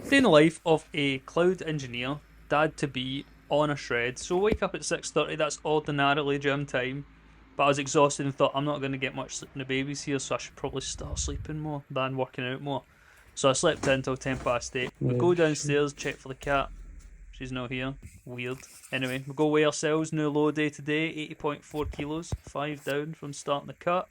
Day in the life of a cloud engineer, dad to be, on a shred. So wake up at 6:30. That's ordinarily gym time, but I was exhausted and thought I'm not going to get much sleep in the baby's here, so I should probably start sleeping more than working out more. So I slept in until 10 past 8. We Yeah, go sure. downstairs, check for the cat. She's not here. Weird. Anyway, we go weigh ourselves. New low day today, 80.4 kilos, 5 down from starting the cut.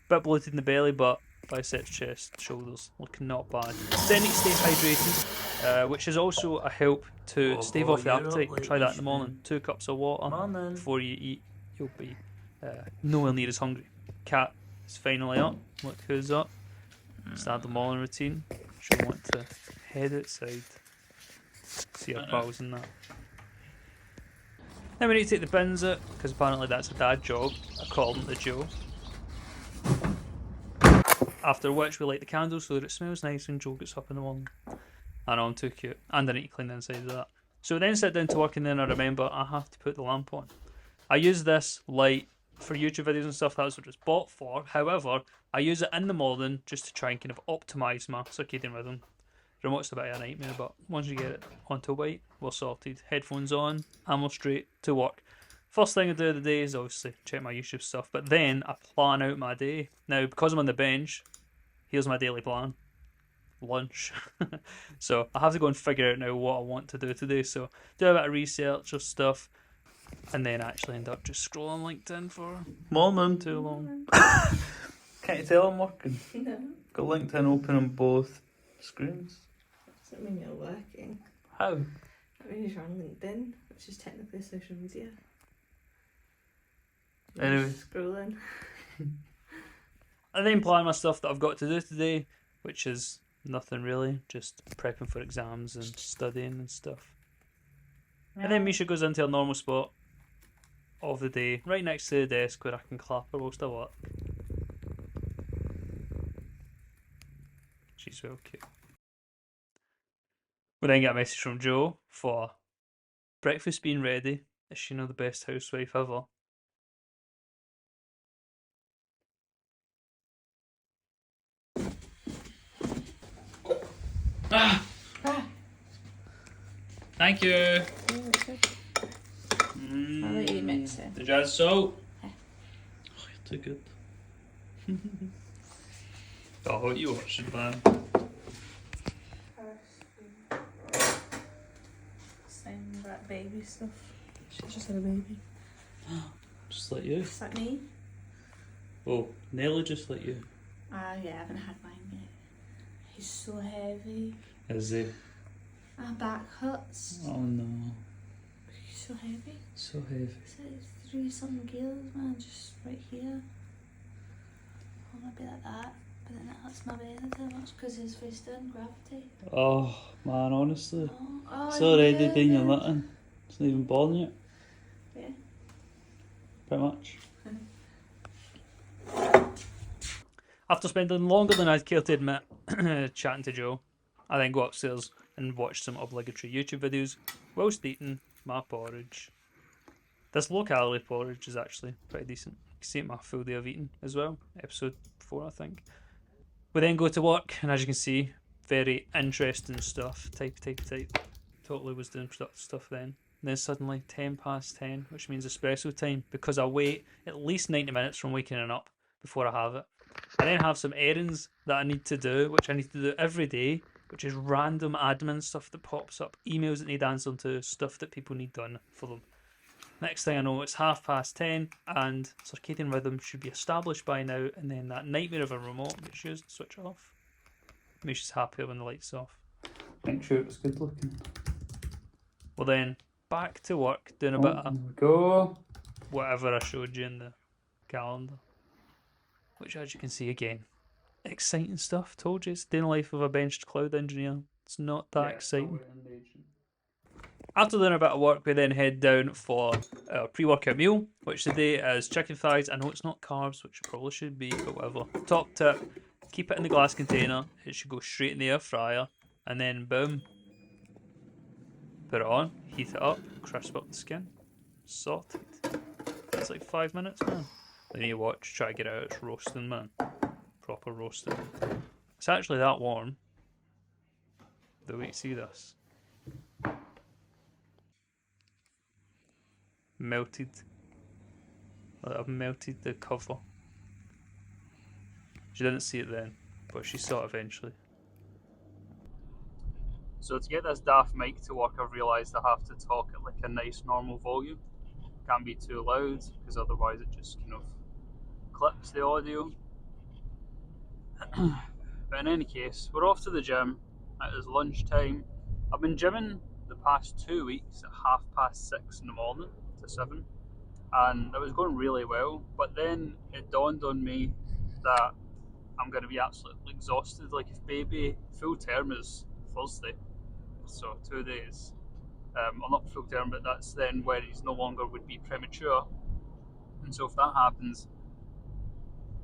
Bit bloated in the belly, but biceps, chest, shoulders looking not bad. Then need to stay hydrated, which is also a help to Oh stave boy, off the you're up appetite. late Try that in the this morning. man. 2 cups of water Morning. before you eat. You'll be nowhere near as hungry. Cat is finally up. Look who's up. Start the morning routine. She'll want to head outside. See her pals and that. Then we need to take the bins out, because apparently that's a dad job, according to Joe. After which we light the candles so that it smells nice when Joe gets up in the morning. I know, I'm too cute. And I need to clean the inside of that. So we then sit down to work, and then I remember I have to put the lamp on. I use this light for YouTube videos and stuff, that's what it's bought for. However, I use it in the morning just to try and kind of optimise my circadian rhythm. Remote's a bit of a nightmare, but once you get it onto white, we're sorted. Headphones on, and we're straight to work. First thing I do of the day is obviously check my YouTube stuff, but then I plan out my day. Now, because I'm on the bench, here's my daily plan. Lunch. So I have to go and figure out now what I want to do today. So do a bit of research or stuff, and then actually end up just scrolling LinkedIn for Morning. too long. Can't you tell I'm working? No, Got LinkedIn open on both screens. doesn't mean you're working. How? That means you're on LinkedIn, which is technically social media. You're Anyway. scrolling. I then plan my stuff that I've got to do today, which is nothing really, just prepping for exams and studying and stuff. And then Misha goes into her normal spot of the day, right next to the desk where I can clap her whilst I work. She's real cute. We then get a message from Joe for breakfast being ready. Is she not the best housewife ever? Ah! Thank you. I'll let you mix it. The jazz salt. Oh, you're too good. Oh, what you watching, man? Send that baby stuff. She's just had a baby. Just like you. Is that me? Oh, nearly just like you. Ah, yeah, I haven't had mine yet. He's so heavy. Is it? My back hurts. Oh no. He's so heavy. So heavy. So it's 3-something kilos, man, just right here. Oh, maybe like that. But then it hurts my belly too much because his face down gravity. Oh man, honestly. Oh, It's already yeah, doing your yeah. litting. It's not even born yet. Yeah. Pretty much. After spending longer than I'd care to admit chatting to Joe, I then go upstairs and watch some obligatory YouTube videos whilst eating my porridge. This low-calorie porridge is actually pretty decent. You can see it in my full day of eating as well. Episode 4, I think. We then go to work, and as you can see, very interesting stuff. Type. Totally was doing productive stuff then. And then suddenly 10 past 10, which means espresso time, because I wait at least 90 minutes from waking up before I have it. I then have some errands that I need to do, which I need to do every day, which is random admin stuff that pops up, emails that need answering to, stuff that people need done for them. Next thing I know, it's 10:30, and circadian rhythm should be established by now, and then that nightmare of a remote gets used to switch it off. Misha's happier when the light's off. Make sure it was good looking. Well then, back to work, doing a bit of There we go. whatever I showed you in the calendar. Which, as you can see again, exciting stuff. Told you, it's the life of a benched cloud engineer. It's not that exciting. After doing a bit of work, we then head down for our pre-workout meal, which today is chicken thighs. I know it's not carbs, which it probably should be, but whatever. Top tip, keep it in the glass container. It should go straight in the air fryer, and then boom. Put it on, heat it up, crisp up the skin. Sorted. It's like 5 minutes, man. Then you watch, try to get it out, it's roasting, man. Proper roasting. It's actually that warm the week. See this? Melted. I've melted the cover. She didn't see it then, but she saw it eventually. So to get this daft mic to work, I've realised I have to talk at like a nice normal volume. Can't be too loud because otherwise it just kind of clips the audio. But in any case, we're off to the gym. It is lunchtime. I've been gymming the past 2 weeks at 6:30 in the morning to 7, and it was going really well. But then it dawned on me that I'm going to be absolutely exhausted. Like if baby full term is Thursday, so 2 days. Well, not full term, but that's then when he's no longer would be premature. And so if that happens,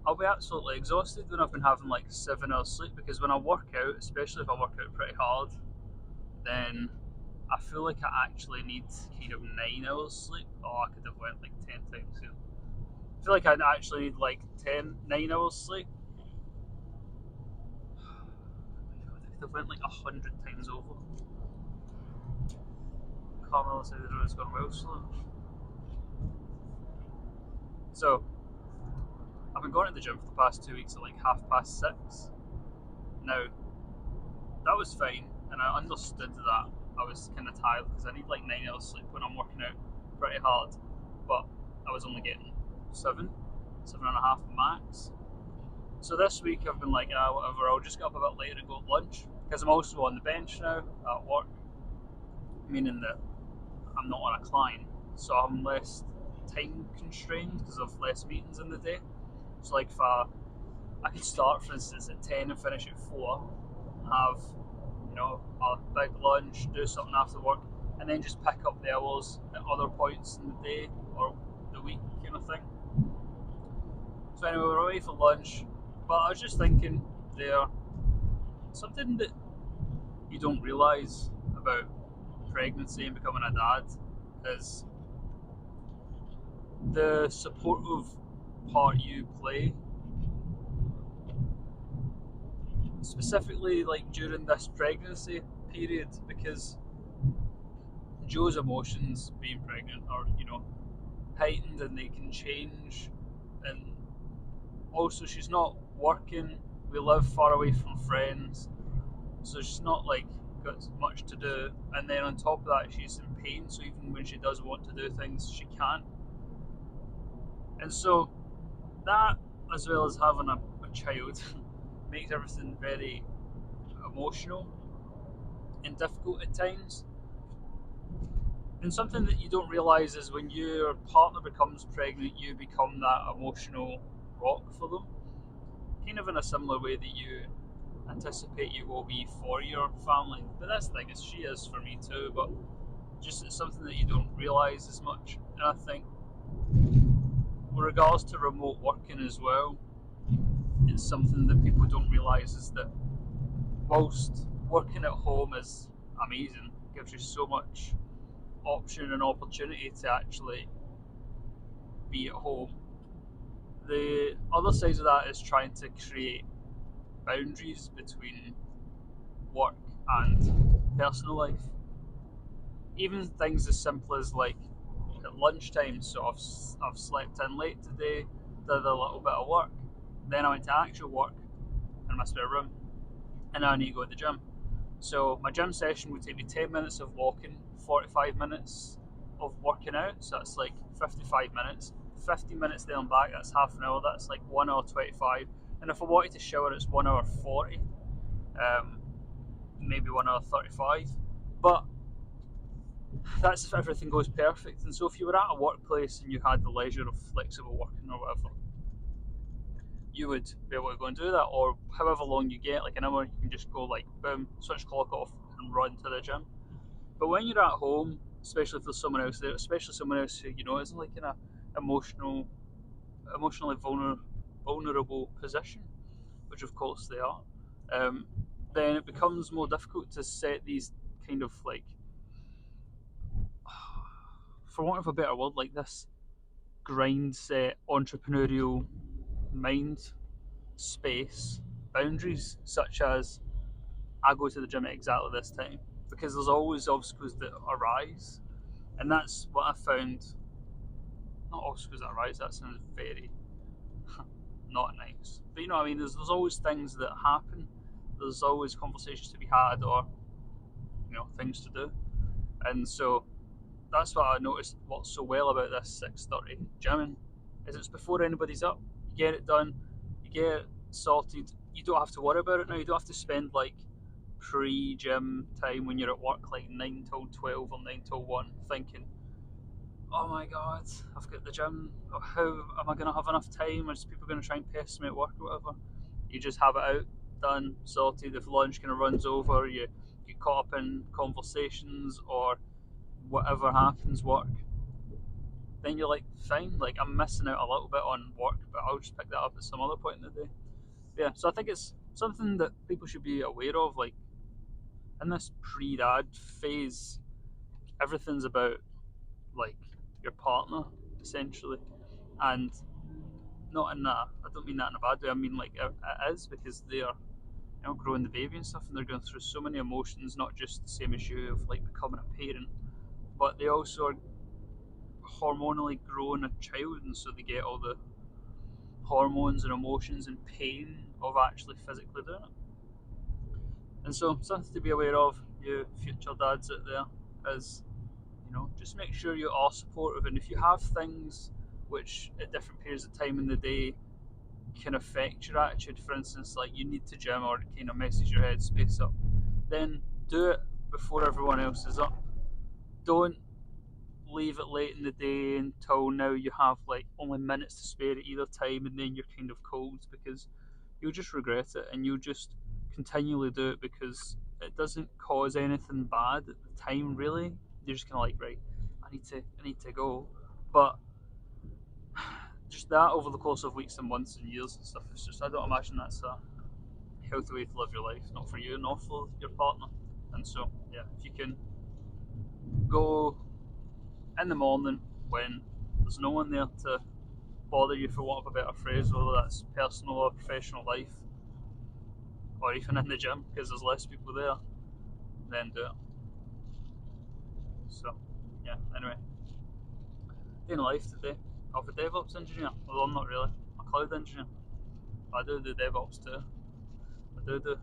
I'll be absolutely exhausted when I've been having like 7 hours sleep, because when I work out, especially if I work out pretty hard, then I feel like I actually need kind of 9 hours sleep. Oh, I could have went like 10 times here. I feel like I actually need like 9 hours sleep. I could have went like 100 times over. Carmel said the road has gone well slow. So, I've been going to the gym for the past 2 weeks at like 6:30. Now, that was fine, and I understood that I was kind of tired because I need like 9 hours sleep when I'm working out pretty hard, but I was only getting 7.5 max. So this week I've been like, whatever, I'll just get up a bit later and go at lunch, because I'm also on the bench now at work, meaning that I'm not on a client, so I'm less time constrained because of less meetings in the day. So like if I could start, for instance, at 10 and finish at 4, have, you know, a big lunch, do something after work, and then just pick up the hours at other points in the day or the week kind of thing. So anyway, we're away for lunch, but I was just thinking there, something that you don't realise about pregnancy and becoming a dad is the supportive part you play, specifically like during this pregnancy period, because Joe's emotions being pregnant are, you know, heightened and they can change, and also she's not working, we live far away from friends, so she's not like got much to do, and then on top of that she's in pain, so even when she does want to do things she can't. And so that, as well as having a child, makes everything very emotional and difficult at times. And something that you don't realise is when your partner becomes pregnant, you become that emotional rock for them, kind of in a similar way that you anticipate you will be for your family. But that's the thing, is she is for me too, but just it's something that you don't realise as much. And I think with regards to remote working as well, it's something that people don't realise, is that whilst working at home is amazing, gives you so much option and opportunity to actually be at home, the other side of that is trying to create boundaries between work and personal life. Even things as simple as like at lunchtime, so I've slept in late today, did a little bit of work, then I went to actual work in my spare room, and now I need to go to the gym. So my gym session would take me 10 minutes of walking, 45 minutes of working out, so that's like 55 minutes. 50 minutes there and back, that's half an hour, that's like 1 hour 25. And if I wanted to shower, it's 1 hour 40, maybe 1 hour 35. But that's if everything goes perfect. And so if you were at a workplace and you had the leisure of flexible working or whatever, you would be able to go and do that, or however long you get, like an hour, you can just go like boom, switch clock off and run to the gym. But when you're at home, especially if there's someone else there, especially someone else who, you know, is like in a emotionally vulnerable position, which of course they are, then it becomes more difficult to set these kind of like, for want of a better word, like this grind set entrepreneurial mind space boundaries, such as I go to the gym at exactly this time, because there's always obstacles that arise, and that's what I found. Not obstacles that arise. That sounds very not nice. But you know what I mean. There's always things that happen. There's always conversations to be had, or things to do, and so that's what I noticed. What's so well about this 6:30 gymming is it's before anybody's up. You get it done. You get it sorted. You don't have to worry about it now. You don't have to spend like pre-gym time when you're at work, like 9 till 12 or 9 till 1, thinking, oh my god, I've got the gym. How am I going to have enough time? Or is people going to try and pest me at work or whatever? You just have it out, done, sorted. If lunch kind of runs over, you get caught up in conversations or whatever happens, work, then you're like, fine, like I'm missing out a little bit on work, but I'll just pick that up at some other point in the day. Yeah, so I think it's something that people should be aware of. Like in this pre-dad phase, everything's about like your partner essentially, and not in that. I don't mean that in a bad way. I mean like it is, because they are growing the baby and stuff, and they're going through so many emotions. Not just the same as you of like becoming a parent, but they also are hormonally growing a child, and so they get all the hormones and emotions and pain of actually physically doing it. And so something to be aware of, you future dads out there, is just make sure you are supportive, and if you have things which at different periods of time in the day can affect your attitude, for instance like you need to gym or it kind of messes your head space up, then do it before everyone else is up. Don't leave it late in the day until now you have like only minutes to spare at either time, and then you're kind of cold, because you'll just regret it, and you'll just continually do it because it doesn't cause anything bad at the time really. You're just kind of like, right, I need to go. But just that over the course of weeks and months and years and stuff, it's just, I don't imagine that's a healthy way to live your life, not for you, not for your partner. And so yeah, if you can go in the morning when there's no one there to bother you, for want of a better phrase, whether that's personal or professional life, or even in the gym because there's less people there, then do it. So yeah, anyway, day in life today of a DevOps engineer. Well, I'm not really. I'm a cloud engineer. I do DevOps too. I do.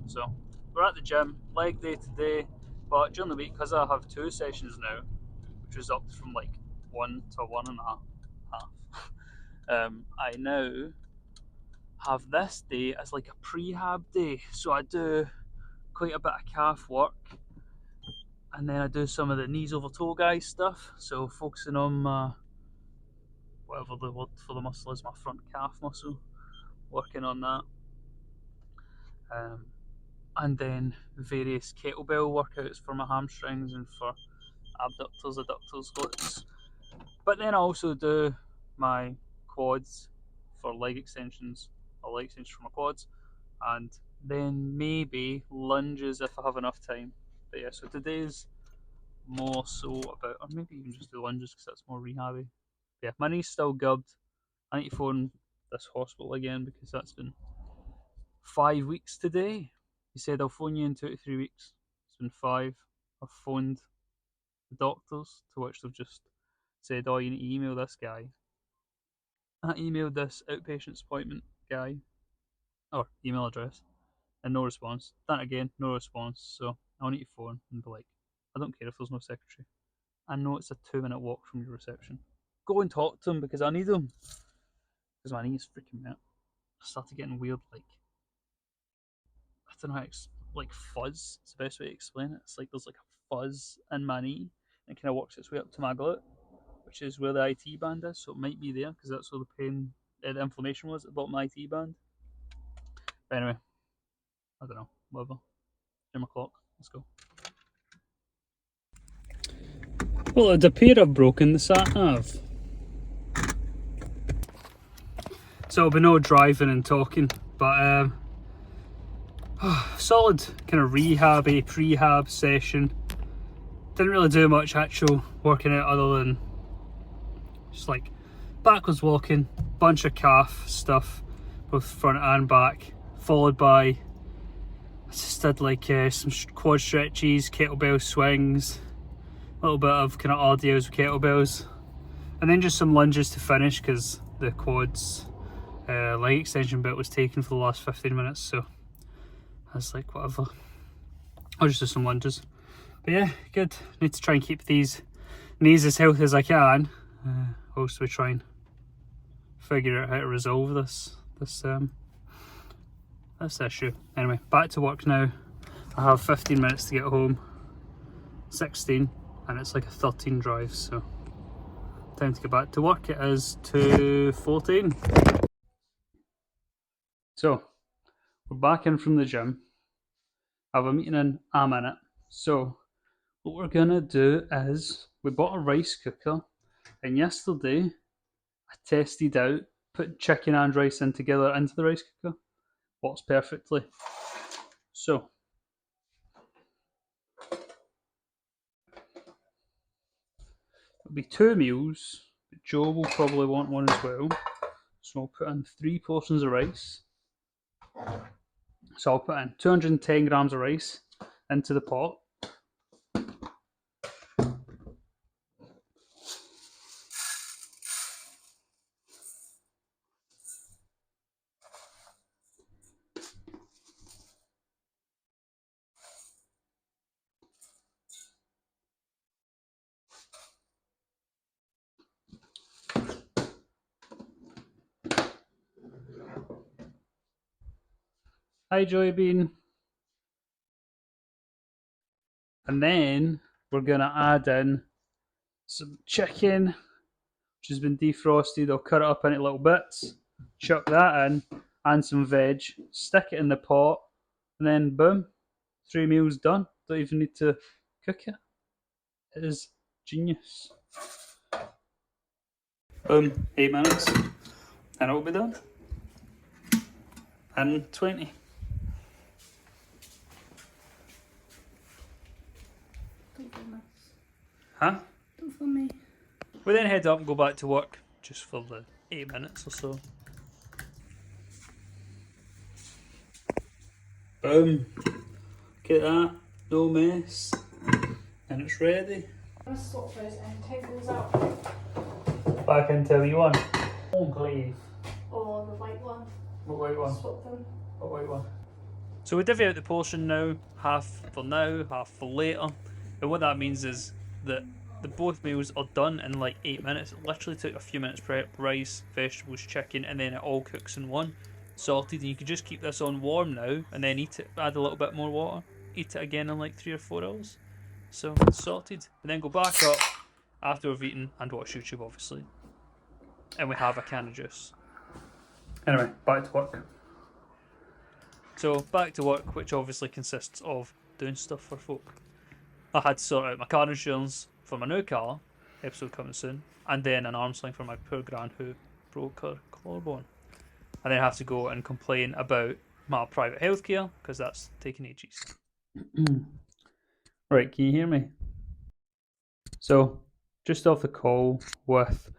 So we're at the gym, leg day today, but during the week, because I have 2 sessions now, which is up from like 1 to 1.5, I now have this day as like a prehab day. So I do quite a bit of calf work, and then I do some of the knees over toe guy stuff. So focusing on whatever the word for the muscle is, my front calf muscle, working on that. And then various kettlebell workouts for my hamstrings and for abductors, adductors, glutes. But then I also do my quads for leg extensions, or leg extensions for my quads, and then maybe lunges if I have enough time. But yeah, so today's more so about, or maybe even just do lunges because that's more rehabby. Yeah, my knee's still gubbed. I need to phone this hospital again because that's been 5 weeks today. He said, I'll phone you in 2 to 3 weeks. It's been 5. I've phoned the doctors, to which they've just said, oh, you need to email this guy. I emailed this outpatient's appointment guy, or email address, and no response. Then again, no response. So I'll need to phone and be like, I don't care if there's no secretary. I know it's a 2-minute walk from your reception. Go and talk to him because I need him. Because my knee's freaking out. I started getting weird, like, I don't know how like fuzz. It's the best way to explain it. It's like there's like a fuzz in my knee, and it kind of works its way up to my glute, which is where the IT band is. So it might be there because that's where the pain, the inflammation was at the bottom of my IT band. But anyway, I don't know. Whatever. Gym o'clock. Let's go. Well, it would appear I've broken the sat nav. So it'll be no driving and talking, but solid kind of rehab-y, prehab session. Didn't really do much actual working out other than just like backwards walking, bunch of calf stuff, both front and back, followed by I just did like some quad stretches, kettlebell swings, a little bit of kind of audios with kettlebells, and then just some lunges to finish because the quads leg extension bit was taken for the last 15 minutes, so I was like, whatever, I'll just do some lunges. But yeah, good. Need to try and keep these knees as healthy as I can. Also try and figure out how to resolve this issue. Anyway, back to work now. I have 15 minutes to get home, 16, and it's like a 13 drive, so time to get back to work. It is 2:14. So we're back in from the gym. I have a meeting in a minute. So what we're gonna do is we bought a rice cooker, and yesterday I tested out putting chicken and rice in together into the rice cooker. Works perfectly. So it'll be 2 meals, but Joe will probably want one as well. So I'll put in 3 portions of rice. So I'll put in 210 grams of rice into the pot. Hi Joy Bean. And then we're going to add in some chicken, which has been defrosted. I'll cut it up into little bits, chuck that in, and some veg, stick it in the pot, and then boom, 3 meals done. Don't even need to cook it. It is genius. Boom, 8 minutes, and it'll be done. And 20. Don't film us. Huh? Don't film me. We then head up and go back to work just for the 8 minutes or so. Boom. Get that, no mess. And it's ready. I'm gonna swap those and take those out. Back into the one. Glaive. Or the white one. What white one? Swap them. What white one? So we divvy out the portion now, half for now, half for later. And what that means is that the both meals are done in like 8 minutes. It literally took a few minutes prep, rice, vegetables, chicken, and then it all cooks in one. Sorted, and you can just keep this on warm now, and then eat it, add a little bit more water, eat it again in like 3 or 4 hours. So it's sorted. And then go back up after we've eaten and watch YouTube obviously. And we have a can of juice. Anyway, back to work. So back to work, which obviously consists of doing stuff for folk. I had to sort out my car insurance for my new car, episode coming soon, and then an arm sling for my poor gran who broke her collarbone. And then I have to go and complain about my private healthcare because that's taking ages. Right, can you hear me? So, just off the call with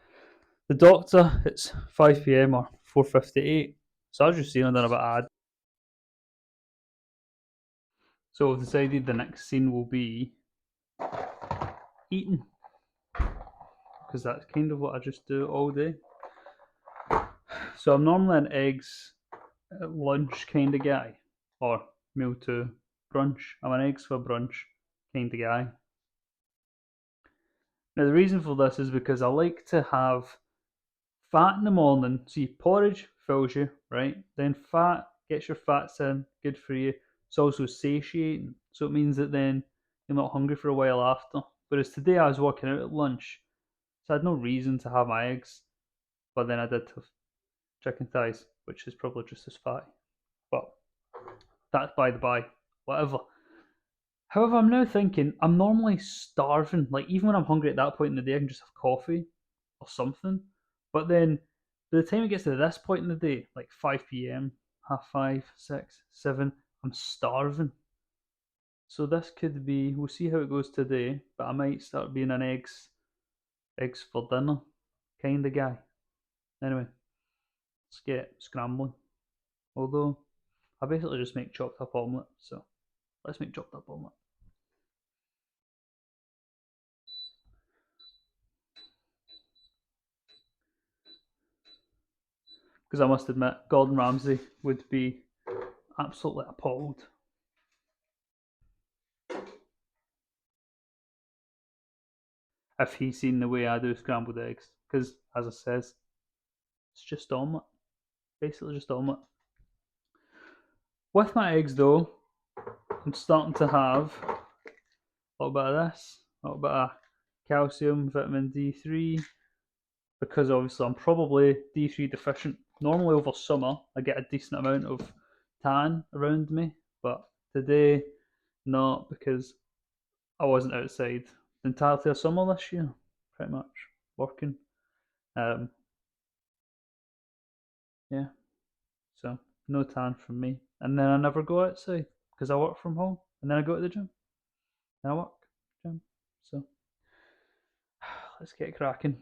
the doctor, it's 5 PM or 4:58. So I was just seeing done a bit of ad. So I've decided the next scene will be eating. Because that's kind of what I just do all day. So I'm normally an eggs at lunch kind of guy. Or meal to brunch. I'm an eggs for brunch kind of guy. Now the reason for this is because I like to have fat in the morning. See, porridge fills you, right? Then fat gets your fats in, good for you. It's also satiating, so it means that then you're not hungry for a while after. Whereas today I was working out at lunch, so I had no reason to have my eggs, but then I did have chicken thighs, which is probably just as fatty. But that's by the by, whatever. However, I'm now thinking I'm normally starving. Like even when I'm hungry at that point in the day, I can just have coffee or something. But then by the time it gets to this point in the day, like 5 PM, half 5, 6, 7, I'm starving. So this could be, we'll see how it goes today, but I might start being an eggs for dinner kind of guy. Anyway, let's get scrambling. Although I basically just make chopped up omelette, so let's make chopped up omelette. Because I must admit, Gordon Ramsay would be absolutely appalled if he seen the way I do scrambled eggs. Because, as I says, it's just omelette. Basically just omelette. With my eggs though, I'm starting to have a little bit of this, a little bit of calcium, vitamin D3, because obviously I'm probably D3 deficient. Normally over summer I get a decent amount of tan around me, but today not, because I wasn't outside the entirety of summer this year, pretty much working. Yeah, so no tan from me. And then I never go outside because I work from home, and then I go to the gym, and I work gym. So let's get cracking.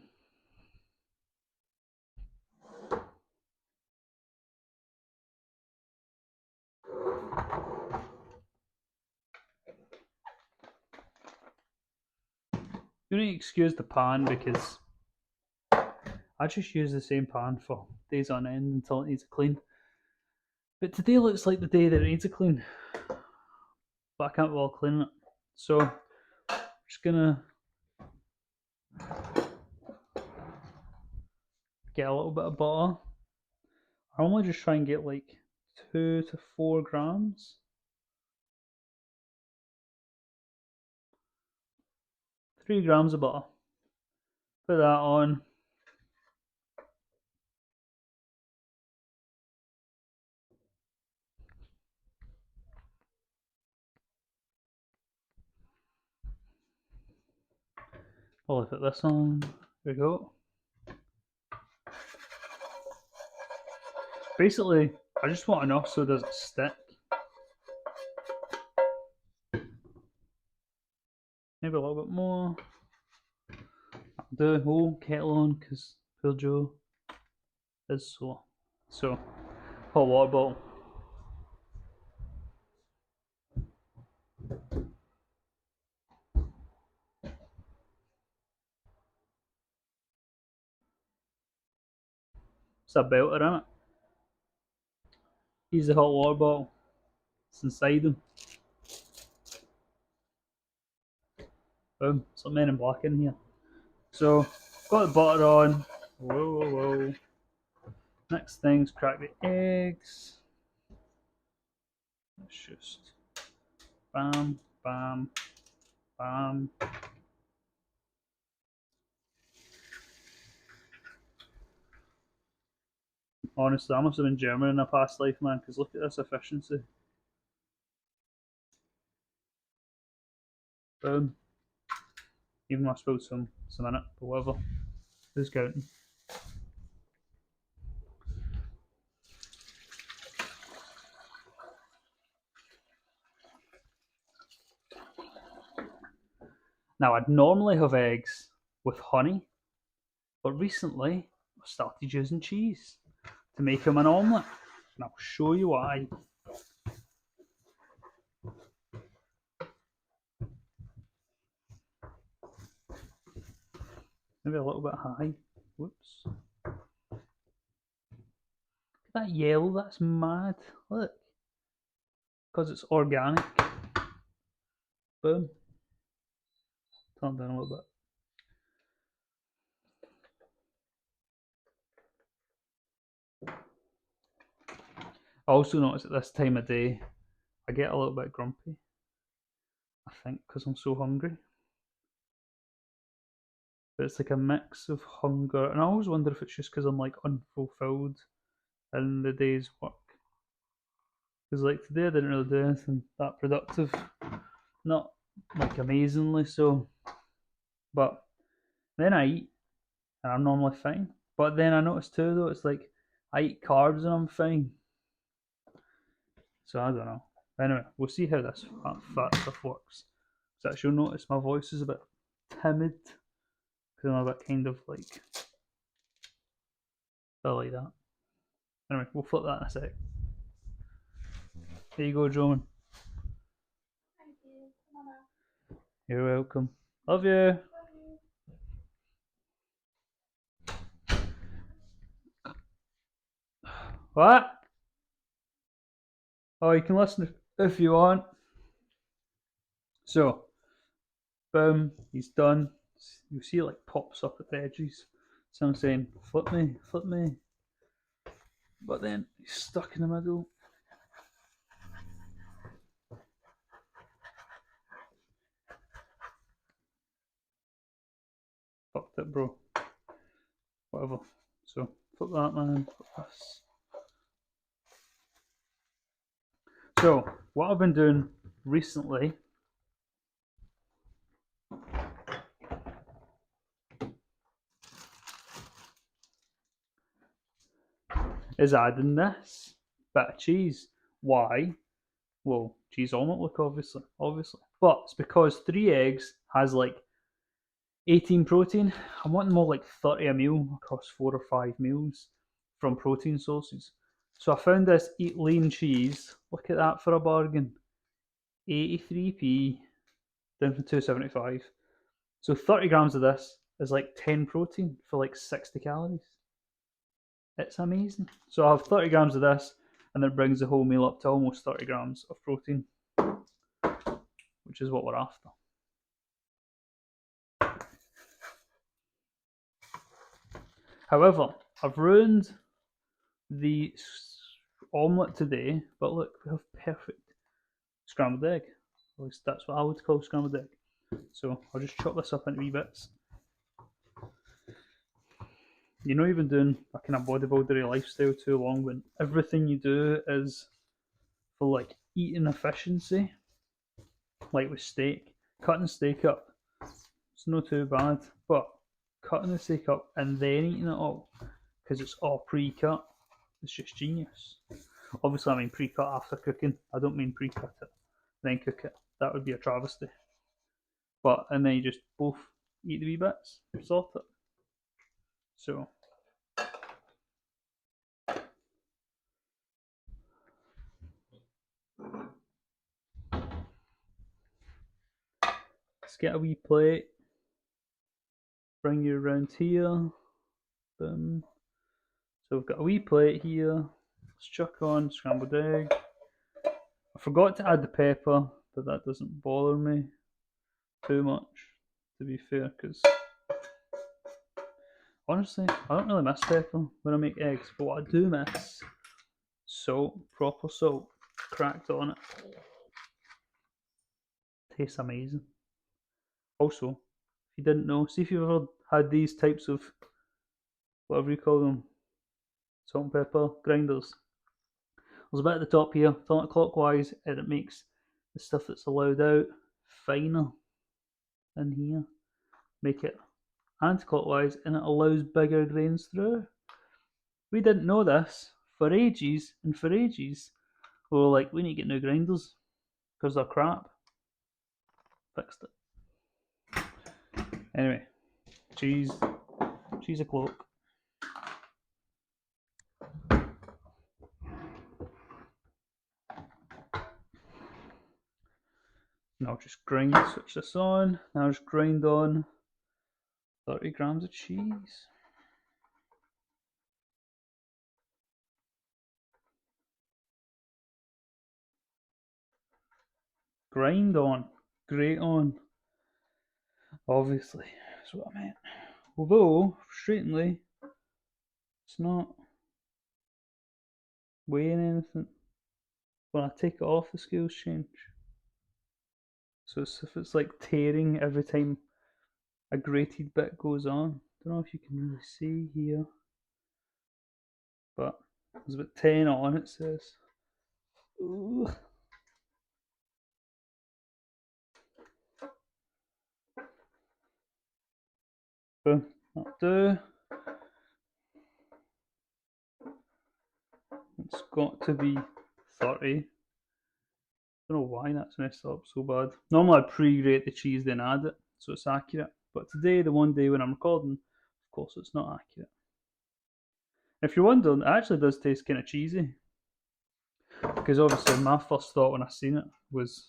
You need to excuse the pan because I just use the same pan for days on end until it needs a clean. But today looks like the day that it needs a clean, but I can't well clean it. So I'm just gonna get a little bit of butter. I normally just try and get like 2 to 4 grams. 3 grams of butter. Put that on. I'll put this on. There we go. Basically, I just want enough so it doesn't stick. Maybe a little bit more. I'll do a whole kettle on because poor Joe is sore. So, hot water bottle. It's a belter, innit? He's the hot water bottle. It's inside him. Boom. Some Men in Black in here. So, got the butter on. Whoa, whoa, whoa. Next thing's crack the eggs. Let's just bam, bam, bam. Honestly, I must have been German in a past life, man, because look at this efficiency. Boom. Even I spilled some in it, but whatever. Who's counting? Now, I'd normally have eggs with honey, but recently I've started using cheese to make them an omelette, and I'll show you why. Maybe a little bit high. Whoops. Look at that yellow, that's mad. Look. Because it's organic. Boom. Turn down a little bit. I also notice at this time of day, I get a little bit grumpy. I think because I'm so hungry. But it's like a mix of hunger, and I always wonder if it's just because I'm like unfulfilled in the day's work. Because like today I didn't really do anything that productive, not like amazingly so. But then I eat, and I'm normally fine. But then I notice too though, it's like I eat carbs and I'm fine. So I don't know. Anyway, we'll see how this fat stuff works. So as you'll notice, my voice is a bit timid because I'm a bit kind of like I like that. Anyway, we'll flip that in a sec. There you go, Joan. Thank you. Mama. You're welcome. Love you. What? Oh, you can listen if you want. So, boom, he's done. You see it like pops up at the edges. So I'm saying, flip me, flip me. But then he's stuck in the middle. Fucked it, bro. Whatever. So, flip that, man. Flip this. So, what I've been doing recently is adding this bit of cheese. Why? Well, cheese omelette look, obviously. But it's because 3 eggs has like 18 protein. I'm wanting more like 30 a meal across 4 or 5 meals from protein sources. So I found this Eat Lean cheese. Look at that for a bargain. 83p down from 275. So 30 grams of this is like 10 protein for like 60 calories. It's amazing. So I have 30 grams of this, and it brings the whole meal up to almost 30 grams of protein, which is what we're after. However, I've ruined the omelette today, but look, we have perfect scrambled egg. At least that's what I would call scrambled egg. So I'll just chop this up into wee bits. You know, you've been doing a kind of bodybuildery lifestyle too long when everything you do is for like eating efficiency. Like with steak, cutting steak up, it's not too bad, but cutting the steak up and then eating it all because it's all pre-cut, it's just genius. Obviously, I mean pre-cut after cooking. I don't mean pre-cut it, then cook it. That would be a travesty. But and then you just both eat the wee bits, sort it. So let's get a wee plate. Bring you around here. Boom. So we've got a wee plate here. Let's chuck on scrambled egg. I forgot to add the pepper, but that doesn't bother me too much, to be fair, because honestly, I don't really miss pepper when I make eggs, but what I do miss, salt, proper salt, cracked on it. Tastes amazing. Also, if you didn't know, see if you've ever had these types of, whatever you call them, salt and pepper grinders. There's a bit at the top here, turn it clockwise, and it makes the stuff that's allowed out finer in here. Make it anti-clockwise, and it allows bigger grains through. We didn't know this for ages, and for ages we were like, we need to get new grinders because they're crap. Fixed it. Anyway, cheese o'clock. Now just switch this on. Now just grind on 30 grams of cheese. Grind on, grate on. Obviously, that's what I meant. Although, frustratingly, it's not weighing anything. When I take it off, the scales change. So it's if it's like tearing every time a grated bit goes on. Don't know if you can really see here, but there's about 10 on, it says. Ooh. Boom, that'll do. It's got to be 30. I don't know why that's messed up so bad. Normally I pre-grate the cheese then add it, so it's accurate. But today, the one day when I'm recording, of course it's not accurate. If you're wondering, it actually does taste kind of cheesy. Because obviously my first thought when I seen it was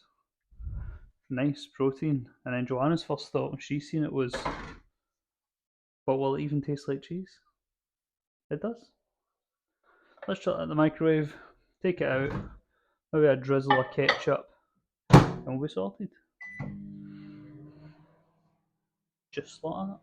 nice protein, and then Joanna's first thought when she seen it was, but will it even taste like cheese? It does. Let's chuck it in the microwave, take it out, maybe a drizzle of ketchup, and we'll be sorted. Just like that.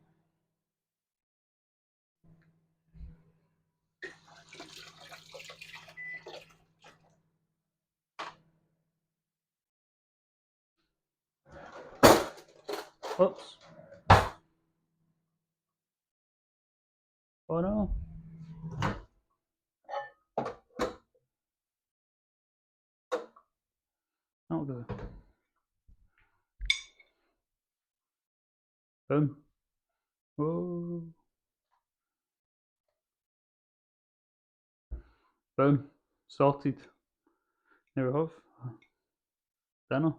Whoops. Oh no. That'll do. Boom. Whoa. Boom. Sorted. There we have dinner.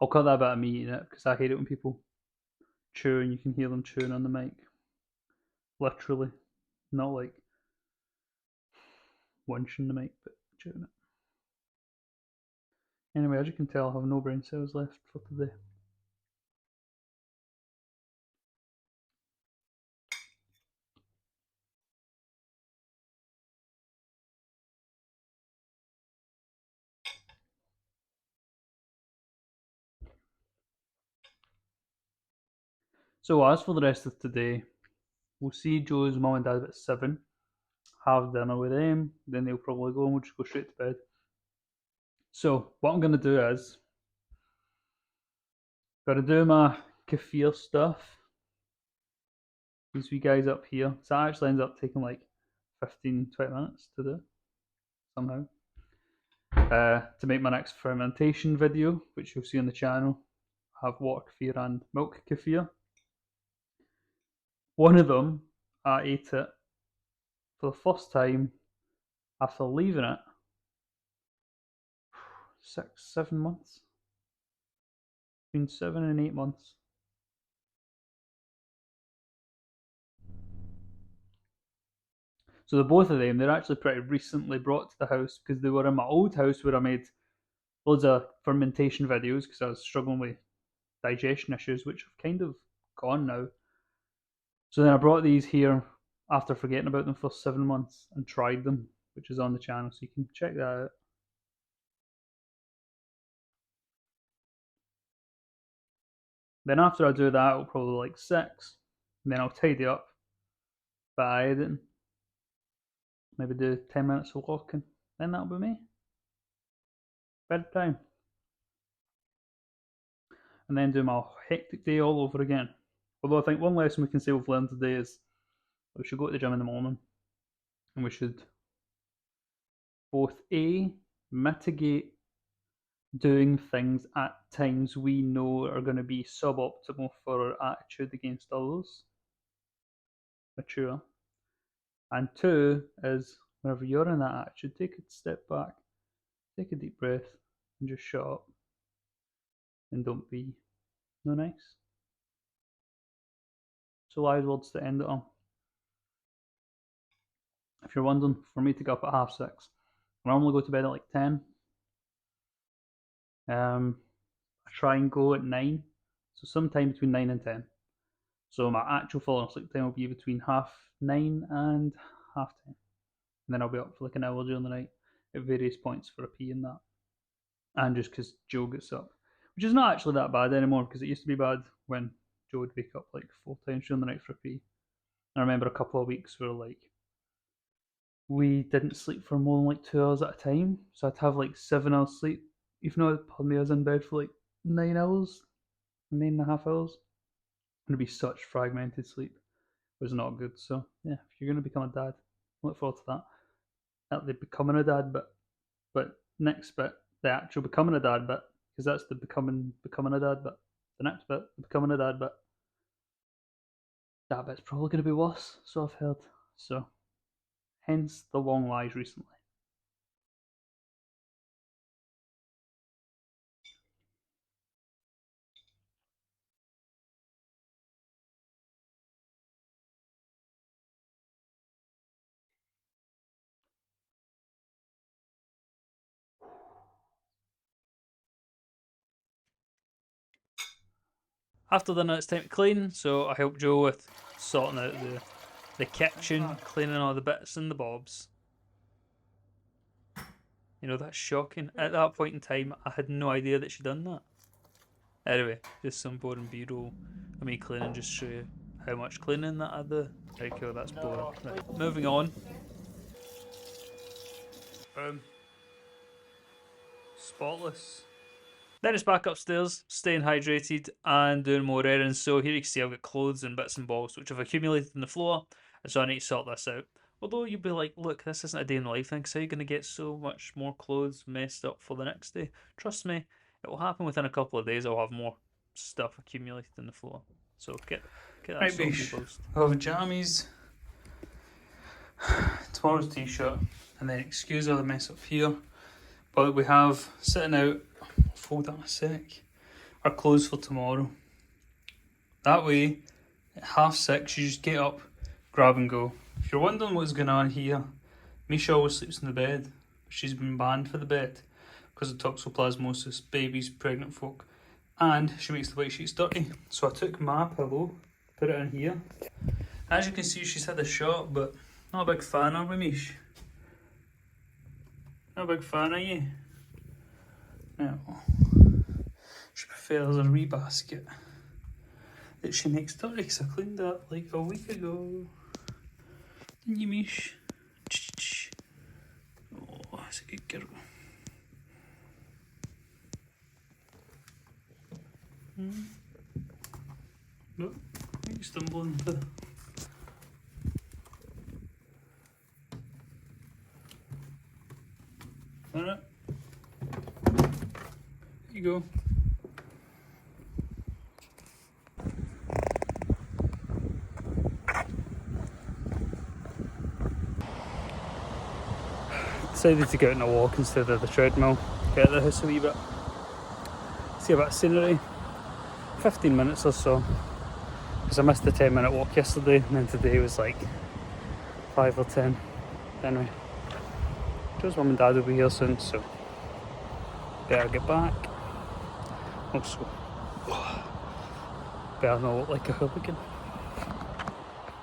I'll cut that bit of me eating it because I hate it when people chew and you can hear them chewing on the mic. Literally. Not like munching the mic, but chewing it. Anyway, as you can tell, I have no brain cells left for today. So as for the rest of today, we'll see Joe's mum and dad at 7, have dinner with them, then they'll probably go and we'll just go straight to bed. So what I'm going to do is, got to do my kefir stuff. These wee guys up here. So that actually ends up taking like 15-20 minutes to do, somehow. To make my next fermentation video, which you'll see on the channel, I have water kefir and milk kefir. One of them, I ate it for the first time after leaving it 6-7 months, between 7 and 8 months. So the both of them, they're actually pretty recently brought to the house because they were in my old house where I made loads of fermentation videos because I was struggling with digestion issues, which have kind of gone now. So then I brought these here after forgetting about them for 7 months and tried them, which is on the channel, so you can check that out. Then after I do that, it'll probably like 6. And then I'll tidy up by editing. Maybe do 10 minutes of walking. Then that'll be me. Bedtime. And then do my hectic day all over again. Although I think one lesson we can say we've learned today is we should go to the gym in the morning. And we should both A, mitigate doing things at times we know are going to be suboptimal for our attitude against others. Mature. And 2 is whenever you're in that attitude, take a step back, take a deep breath, and just shut up. And don't be no nice. So wise words to end it on. If you're wondering, for me to get up at 6:30, I normally go to bed at like 10. I try and go at 9, so sometime between 9 and 10. So my actual falling asleep time will be between 9:30 and 10:30. And then I'll be up for like an hour during the night at various points for a pee and that. And just because Joe gets up. Which is not actually that bad anymore because it used to be bad when Joe would wake up like 4 times during the night for a pee. I remember a couple of weeks where like we didn't sleep for more than like 2 hours at a time. So I'd have like 7 hours sleep. Even though I was in bed for like 9 hours, 9.5 hours. It'd be such fragmented sleep. It was not good. So yeah, if you're gonna become a dad, look forward to that. Not the becoming a dad bit, but next bit, the actual becoming a dad bit, because that's the becoming a dad bit. The next bit, the becoming a dad bit. That bit's probably gonna be worse, so I've heard. So hence the long lies recently. After dinner, it's time to clean, so I helped Joe with sorting out the kitchen, cleaning all the bits and the bobs. You know, that's shocking. At that point in time, I had no idea that she'd done that. Anyway, just some boring B-roll of me cleaning, just show you how much cleaning that I do. Right, cool, that's boring. Right, moving on. Spotless. Then it's back upstairs, staying hydrated and doing more errands. So here you can see I've got clothes and bits and bobs which have accumulated on the floor, so I need to sort this out. Although you'd be like, look, this isn't a day in the life thing, so you're going to get so much more clothes messed up for the next day. Trust me, it will happen within a couple of days. I'll have more stuff accumulated on the floor. So get that Right, sorted Bish. post. I'll have jammies, tomorrow's t-shirt, and then excuse all the mess up here. But we have sitting out, fold that a sec, our clothes for tomorrow. That way, at 6:30, you just get up, grab and go. If you're wondering what's going on here, Misha always sleeps in the bed. She's been banned for the bed because of toxoplasmosis, babies, pregnant folk, and she makes the white sheets dirty. So I took my pillow, put it in here. As you can see, she's had a shot, but not a big fan, are we, Mish? Not a big fan, are you? No. She prefers a wee basket that she makes dirty because I cleaned that like a week ago. Didn't you, Mish? Oh, that's a good girl. Look, you stumbling into. Alright. Here you go. Decided to go out on a walk instead of the treadmill. Get out of the house a wee bit. See a bit of scenery. 15 minutes or so. Because I missed the 10-minute walk yesterday, and then today was like 5 or 10. Anyway, Joe's mum and dad will be here soon, so better get back. Also, better not look like a hooligan.